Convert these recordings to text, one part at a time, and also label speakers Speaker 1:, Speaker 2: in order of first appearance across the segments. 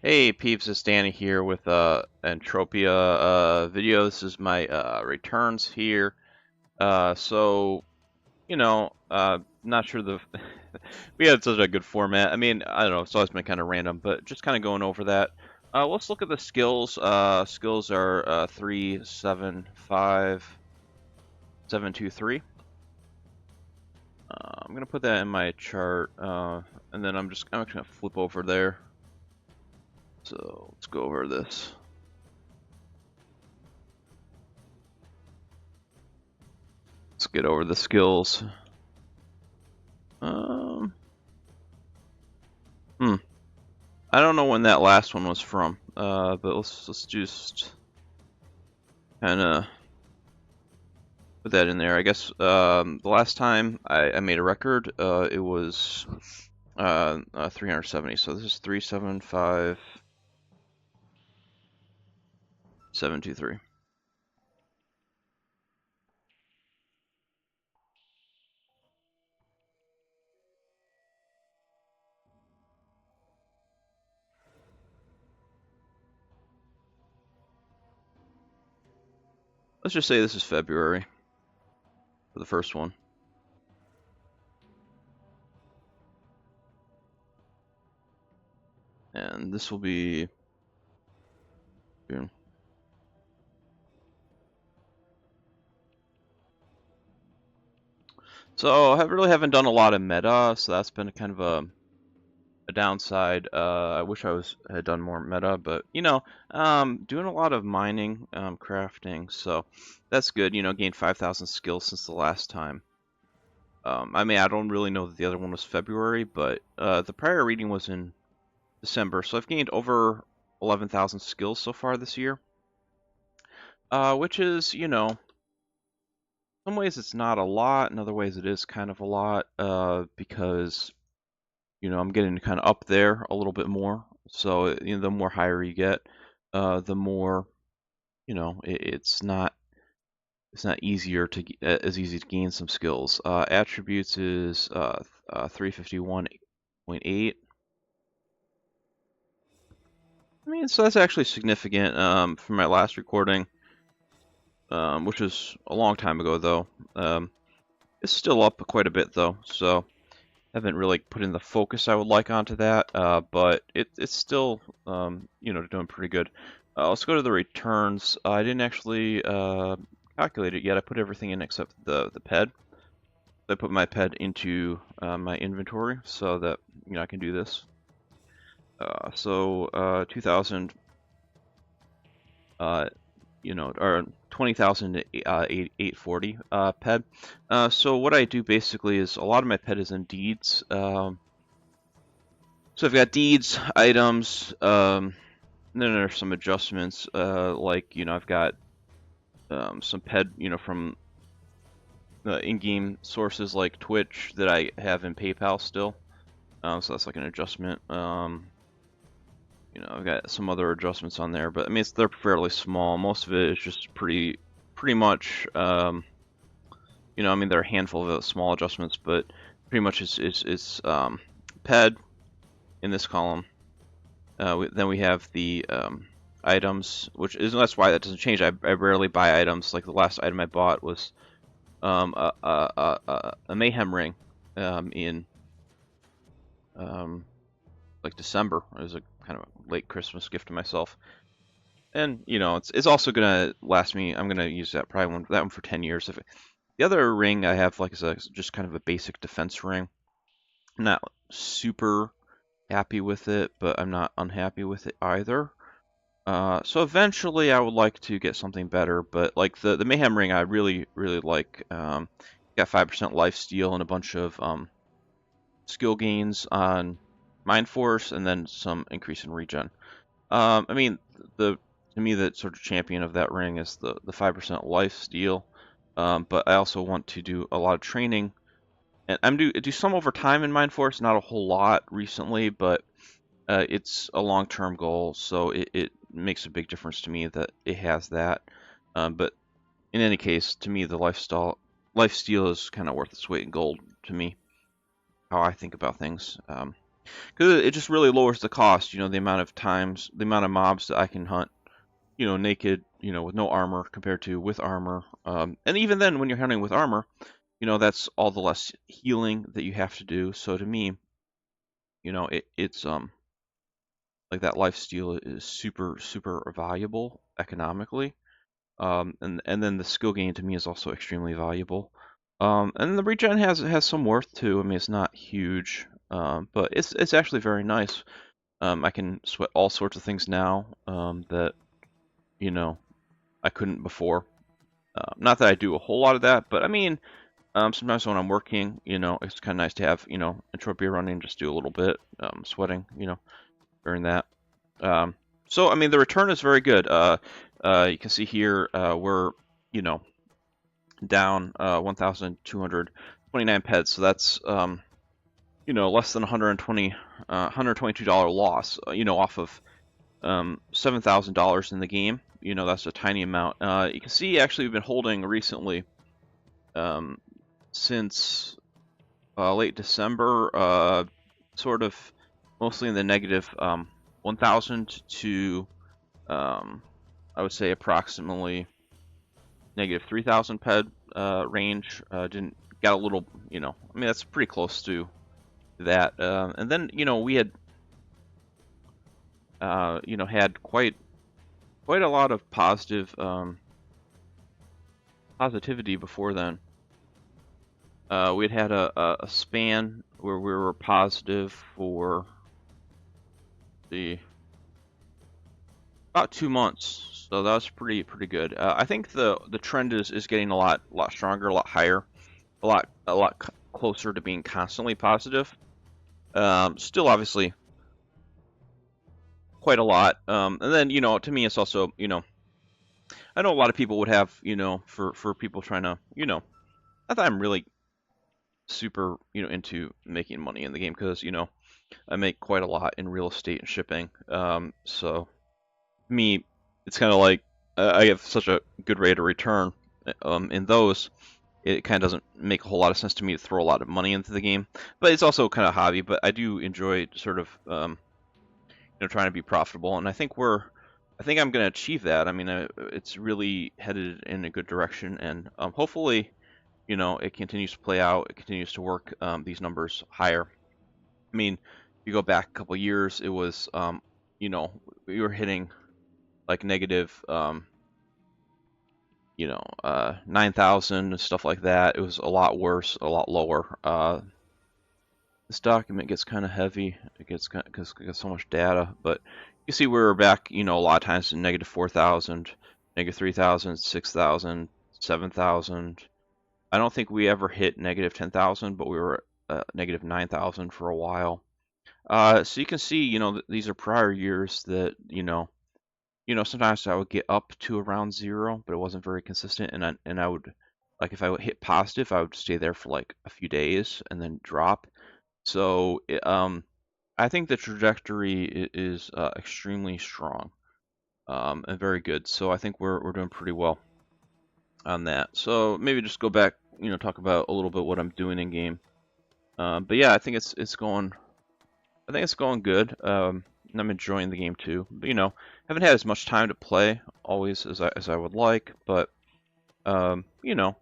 Speaker 1: Hey peeps, it's Danny here with Entropia video. This is my returns here. So not sure the we had such a good format. I mean, I don't know, it's always been kind of random, but just kind of going over that. Let's look at the skills. Skills are 3, 7, 5, 7, 2, 3. I'm gonna put that in my chart, and then I'm just gonna flip over there. So let's go over this. Let's get over the skills. Um, I don't know when that last one was from, but let's just kind of put that in there. I guess the last time I made a record, it was 370. So this is 375 723. Let's just say this is February for the first one. And this will be June. So I really haven't done a lot of meta, so that's been kind of a downside. I wish had done more meta, but doing a lot of mining, crafting, so that's good. Gained 5,000 skills since the last time. I mean, I don't really know that the other one was February, but the prior reading was in December, so I've gained over 11,000 skills so far this year, which is, some ways it's not a lot, in other ways it is kind of a lot, because I'm getting kind of up there a little bit more. So, the more higher you get, the more, it's not easier to as easy to gain some skills. Attributes is 351.8. I mean, so that's actually significant from my last recording, which was a long time ago though. It's still up quite a bit though, so haven't really put in the focus I would like onto that, but it's still, doing pretty good. Let's go to the returns. I didn't actually calculate it yet. I put everything in except the ped. I put my ped into my inventory so that I can do this. So 2,000, or 20,840 ped. So what I do basically is a lot of my ped is in deeds. So I've got deeds, items, and then there's some adjustments, like, I've got some ped, from in-game sources like Twitch that I have in PayPal still. So that's like an adjustment. I've got some other adjustments on there, but I mean, they're fairly small. Most of it is just pretty much, I mean, there are a handful of small adjustments, but pretty much it's ped in this column. Then we have the items, that's why that doesn't change. I rarely buy items. Like the last item I bought was a mayhem ring in like December. It was a kind of a late Christmas gift to myself, and it's also gonna last me. I'm gonna use that one for 10 years. The other ring I have like is just kind of a basic defense ring. I'm not super happy with it, but I'm not unhappy with it either. So eventually I would like to get something better, but like the Mayhem Ring I really like. Got 5% life steal and a bunch of skill gains on Mind Force, and then some increase in regen. I mean, to me the sort of champion of that ring is the 5% life steal, but I also want to do a lot of training, and I'm do some over time in Mind Force, not a whole lot recently, but it's a long-term goal, so it makes a big difference to me that it has that. But in any case, to me, the life steal is kind of worth its weight in gold to me, how I think about things. because it just really lowers the cost. You know, the amount of times, the amount of mobs that I can hunt, you know, naked, you know, with no armor compared to with armor. And even then, when you're hunting with armor, you know, that's all the less healing that you have to do. So to me, you know, it's like that life steal is super valuable economically. And then the skill gain to me is also extremely valuable. And the regen has some worth too. I mean, it's not huge, but it's actually very nice. I can sweat all sorts of things now that you know I couldn't before. Not that I do a whole lot of that, but I mean, sometimes when I'm working, you know, it's kind of nice to have, you know, Entropia running, just do a little bit, sweating, you know, during that. Um, so, I mean, the return is very good. You can see here we're, you know, down 1,229 peds, so that's, you know, less than $122 loss, you know, off of $7,000 in the game. You know, that's a tiny amount. You can see actually we've been holding recently um, since late December, sort of mostly in the negative 1,000 to I would say approximately negative 3,000 ped range. Didn't got a little, you know, I mean that's pretty close to that. And then you know we had you know had quite a lot of positivity before then. We had a span where we were positive for the about 2 months, so that was pretty good. I think the trend is getting a lot stronger, a lot higher, a lot closer to being constantly positive. Still, obviously, quite a lot. And then you know, to me, it's also you know, I know a lot of people would have you know for people trying to you know, not that I'm really super you know into making money in the game because you know I make quite a lot in real estate and shipping. So me, it's kind of like I have such a good rate of return in those. It kind of doesn't make a whole lot of sense to me to throw a lot of money into the game, but it's also kind of a hobby. But I do enjoy sort of you know trying to be profitable, and I think I'm going to achieve that. I mean, it's really headed in a good direction, and hopefully, you know, it continues to play out. It continues to work these numbers higher. I mean, if you go back a couple years, it was you know, we were hitting like negative you know 9,000 and stuff like that. It was a lot worse, a lot lower. This document gets kind of heavy. It gets because it gets so much data, but you see we were back, you know, a lot of times in negative 4,000, negative 3,000, 6,000, 7,000. I don't think we ever hit negative 10,000, but we were negative 9,000 for a while. So you can see, you know, these are prior years that, you know, sometimes I would get up to around zero, but it wasn't very consistent, and I would like if I would hit positive, I would stay there for like a few days and then drop. So I think the trajectory is extremely strong and very good. So I think we're doing pretty well on that. So maybe just go back, you know, talk about a little bit what I'm doing in game. But yeah, I think it's going. I think it's going good. And I'm enjoying the game too. But, you know, haven't had as much time to play always as I would like, but you know,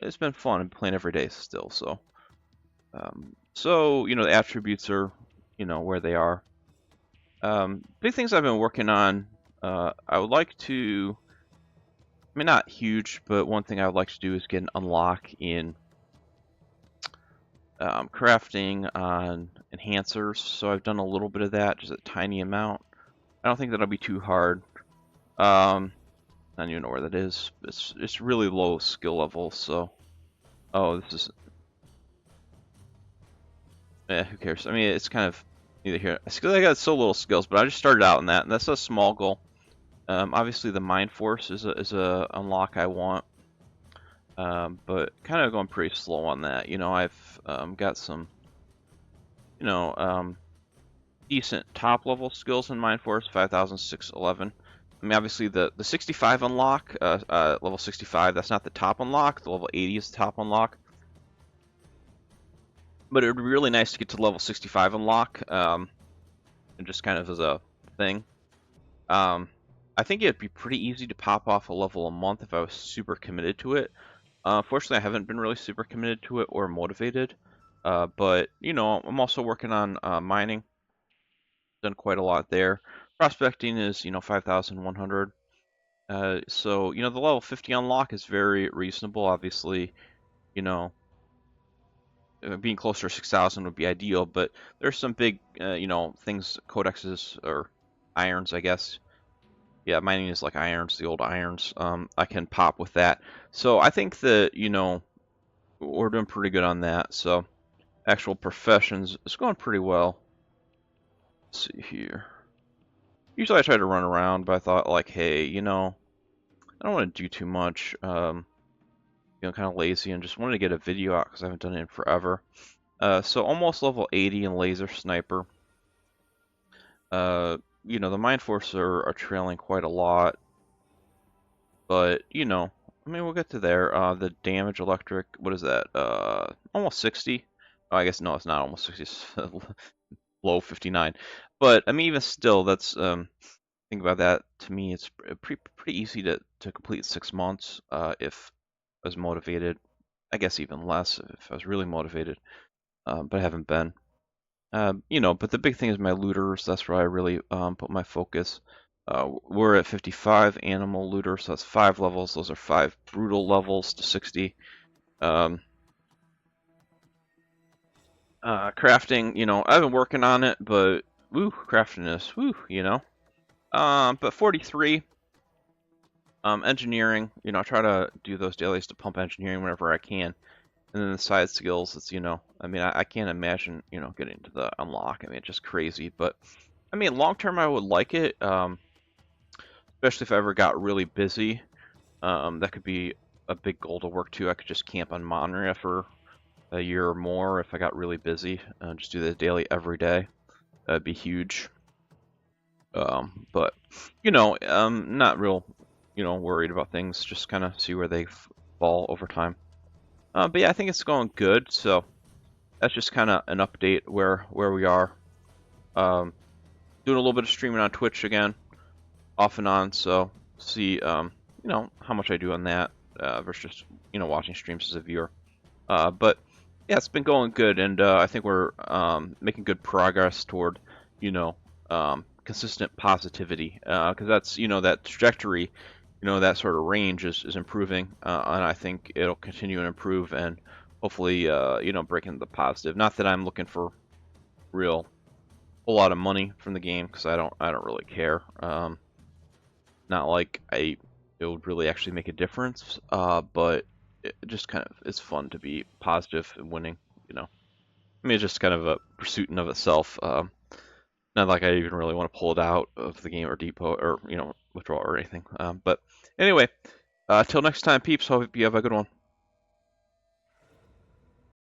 Speaker 1: it's been fun. I'm playing every day still, so so you know the attributes are you know where they are. Big things I've been working on. I would like to. I mean, not huge, but one thing I would like to do is get an unlock in crafting on enhancers. So I've done a little bit of that, just a tiny amount. I don't think that'll be too hard. I don't even know where that is. It's really low skill level, so oh, this is who cares? I mean, it's kind of neither here. I got so little skills, but I just started out in that, and that's a small goal. Obviously, the Mind Force is a unlock I want, but kind of going pretty slow on that. You know, I've got some, you know, decent top level skills in Mind Force, 5,611. I mean, obviously the 65 unlock, level 65, that's not the top unlock. The level 80 is the top unlock. But it would be really nice to get to level 65 unlock, and just kind of as a thing. I think it'd be pretty easy to pop off a level a month if I was super committed to it. Fortunately, I haven't been really super committed to it or motivated. But, you know, I'm also working on mining. Done quite a lot there. Prospecting is, you know, 5,100. So, you know, the level 50 unlock is very reasonable. Obviously, you know, being closer to 6,000 would be ideal, but there's some big, you know, things, codexes or irons, I guess. Yeah, mining is like irons, the old irons. I can pop with that. So I think that, you know, we're doing pretty good on that. So actual professions is going pretty well. Let's see here. Usually I try to run around, but I thought like, hey, you know, I don't want to do too much. You know, kind of lazy and just wanted to get a video out because I haven't done it in forever. So almost level 80 in laser sniper. You know, the Mind Force are trailing quite a lot, but you know, I mean, we'll get to there. The damage electric, what is that? Almost 60. Oh, I guess no, it's not almost 60. It's low 59. But I mean, even still, that's think about that. To me, it's pretty easy to complete 6 months if I was motivated. I guess even less if I was really motivated, but I haven't been. You know, but the big thing is my looters. That's where I really put my focus. We're at 55 animal looters, so that's 5 levels. Those are 5 brutal levels to 60. Crafting, you know, I've been working on it, but woo, crafting is woo, you know. But 43. Engineering, you know, I try to do those dailies to pump engineering whenever I can. And then the side skills, it's, you know, I mean, I can't imagine, you know, getting to the unlock. I mean, it's just crazy. But, I mean, long term, I would like it, especially if I ever got really busy. That could be a big goal to work to. I could just camp on Monria for a year or more if I got really busy. Just do the daily every day. That'd be huge. But, you know, not real, you know, worried about things. Just kind of see where they fall over time. But yeah, I think it's going good. So that's just kind of an update where we are. Doing a little bit of streaming on Twitch again, off and on. So see, you know, how much I do on that versus just, you know, watching streams as a viewer. But yeah, it's been going good, and I think we're making good progress toward, you know, consistent positivity. Because that's, you know, that trajectory, you know, that sort of range is improving, and I think it'll continue to improve and hopefully, you know, break into the positive. Not that I'm looking for real whole lot of money from the game because I don't really care. Not like it would really actually make a difference, but it just kind of it's fun to be positive and winning, you know. I mean, it's just kind of a pursuit in of itself. Not like I even really want to pull it out of the game or depot or, you know, withdraw or anything. But anyway, till next time, peeps. Hope you have a good one.